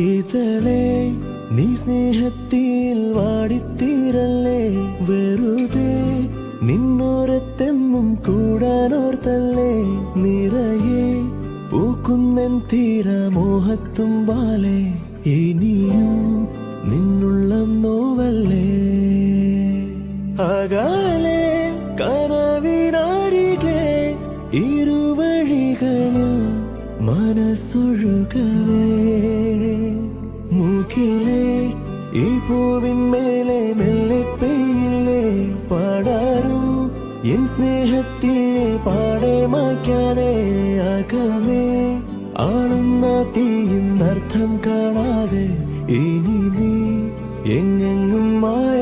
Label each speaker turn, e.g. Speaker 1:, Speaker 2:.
Speaker 1: ഇതളേ നീ സ്നേഹത്തിൽ വാടിത്തീരല്ലേ, വെറുതെ നിന്നോരത്തെന്നും കൂടാനോർത്തല്ലേ, നിറയെ പൂക്കുന്നൻ തീരമോഹത്തുമ്പാലെ ഇനിയും നിന്നുള്ളം നോവല്ലേ. അകാലെ കനവിനരികെ ഇരുവഴികളിൽ മനസ്സൊഴുകവേ, മൂക്കിലെ ഈ പൂവിന്മേലെ മെല്ലെ പെയ്യില്ലേ, പാടാറും എൻ സ്നേഹത്തെ പാടെ മായ്ക്കാതെ അകമേ ആളുന്ന തീയും അർത്ഥം കാണാതെ ഇനി നീ എങ്ങെങ്ങും മായ